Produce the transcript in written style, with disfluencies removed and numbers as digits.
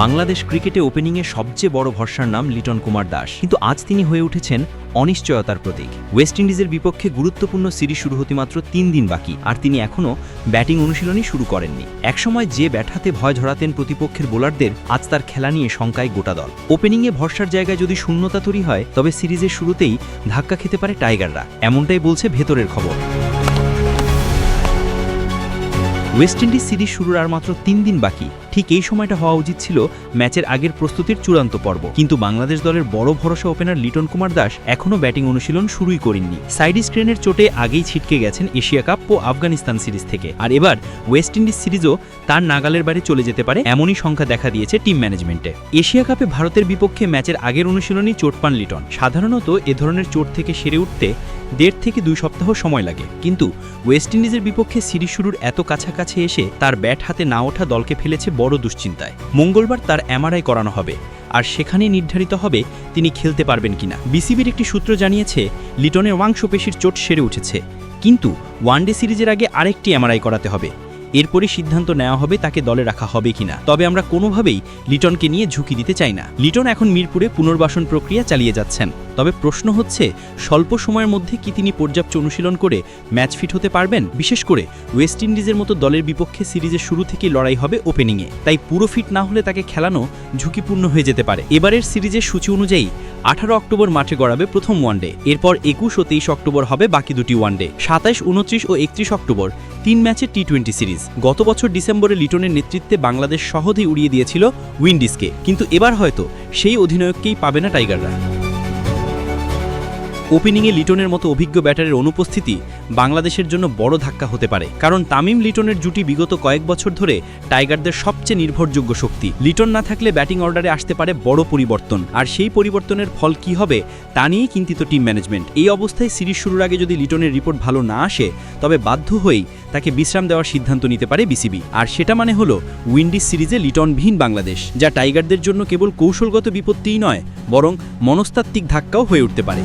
বাংলাদেশ ক্রিকেটে ওপেনিংয়ে সবচেয়ে বড় ভরসার নাম লিটন কুমার দাস, কিন্তু আজ তিনি হয়ে উঠেছেন অনিশ্চয়তার প্রতীক। ওয়েস্ট ইন্ডিজের বিপক্ষে গুরুত্বপূর্ণ সিরিজ শুরু হতে মাত্র 3 দিন বাকি, আর তিনি এখনও ব্যাটিং অনুশীলনই শুরু করেননি। একসময় যে ব্যাট হাতে ভয় ধরাতেন প্রতিপক্ষের বোলারদের, আজ তার খেলা নিয়ে শঙ্কায় গোটা দল। ওপেনিংয়ে ভরসার জায়গায় যদি শূন্যতা তৈরি হয়, তবে সিরিজের শুরুতেই ধাক্কা খেতে পারে টাইগাররা, এমনটাই বলছে ভেতরের খবর। ওয়েস্ট ইন্ডিজ সিরিজ শুরুর আর মাত্র 3 দিন বাকি। ঠিক এই সময়টা হওয়া উচিত ছিল ম্যাচের আগের প্রস্তুতির চূড়ান্ত পর্ব, কিন্তু বাংলাদেশ দলের বড় ভরসা ওপেনার লিটন কুমার দাস এখনও ব্যাটিং অনুশীলন শুরুই করেননি। সাইড স্ক্রিনের চোটে আগেই ছিটকে গেছেন এশিয়া কাপ ও আফগানিস্তান সিরিজ থেকে, আর এবার ওয়েস্ট ইন্ডিজ সিরিজও তার নাগালের বাইরে চলে যেতে পারে এমনই সংখ্যা দেখা দিয়েছে টিম ম্যানেজমেন্টে। এশিয়া কাপে ভারতের বিপক্ষে ম্যাচের আগের অনুশীলনই চোট পান লিটন। সাধারণত এ ধরনের চোট থেকে সেরে উঠতে 1.5 থেকে 2 সপ্তাহ সময় লাগে, কিন্তু ওয়েস্ট ইন্ডিজের বিপক্ষে সিরিজ শুরুর এত কাছাকাছি এসে তার ব্যাট হাতে না ওঠা দলকে ফেলেছে বড় দুশ্চিন্তায়। মঙ্গলবার তার এমআরআই করানো হবে, আর সেখানেই নির্ধারিত হবে তিনি খেলতে পারবেন কিনা। বিসিবির একটি সূত্র জানিয়েছে লিটনের মাংসপেশির চোট সেরে উঠেছে, কিন্তু ওয়ানডে সিরিজের আগে আরেকটি এমআরআই করাতে হবে। এরপরই সিদ্ধান্ত নেওয়া হবে তাকে দলে রাখা হবে কিনা। তবে আমরা কোনোভাবেই লিটনকে নিয়ে ঝুঁকি দিতে চাই না। লিটন এখন মিরপুরে পুনর্বাসন প্রক্রিয়া চালিয়ে যাচ্ছেন, তবে প্রশ্ন হচ্ছে স্বল্প সময়ের মধ্যে কি তিনি পর্যাপ্ত অনুশীলন করে ম্যাচ ফিট হতে পারবেন। বিশেষ করে ওয়েস্ট ইন্ডিজের মতো দলের বিপক্ষে সিরিজের শুরু থেকেই লড়াই হবে ওপেনিংয়ে, তাই পুরো ফিট না হলে তাকে খেলানো ঝুঁকিপূর্ণ হয়ে যেতে পারে। এবারের সিরিজের সূচি অনুযায়ী 18 অক্টোবর মাঠে গড়াবে প্রথম ওয়ানডে, এরপর 21 ও 23 অক্টোবর হবে বাকি দুটি ওয়ানডে। 27, 29 ও 31 অক্টোবর 3 ম্যাচের টি20 সিরিজ। গত বছর ডিসেম্বরে লিটনের নেতৃত্বে বাংলাদেশ সহজেই উড়িয়ে দিয়েছিল উইন্ডিজকে, কিন্তু এবার হয়তো সেই অধিনায়ককেই পাবে না টাইগাররা। ওপেনিংয়ে লিটনের মতো অভিজ্ঞ ব্যাটারের অনুপস্থিতি বাংলাদেশের জন্য বড় ধাক্কা হতে পারে, কারণ তামিম লিটনের জুটি বিগত কয়েক বছর ধরে টাইগারদের সবচেয়ে নির্ভরযোগ্য শক্তি। লিটন না থাকলে ব্যাটিং অর্ডারে আসতে পারে বড় পরিবর্তন, আর সেই পরিবর্তনের ফল কি হবে তা নিয়েই চিন্তিত টিম ম্যানেজমেন্ট। এই অবস্থায় সিরিজ শুরুর আগে যদি লিটনের রিপোর্ট ভালো না আসে, তবে বাধ্য হয়েই তাকে বিশ্রাম দেওয়ার সিদ্ধান্ত নিতে পারে বিসিবি। আর সেটা মানে হলো উইন্ডিজ সিরিজে লিটনবিহীন বাংলাদেশ, যা টাইগারদের জন্য কেবল কৌশলগত বিপত্তিই নয়, বরং মনস্তাত্ত্বিক ধাক্কাও হয়ে উঠতে পারে।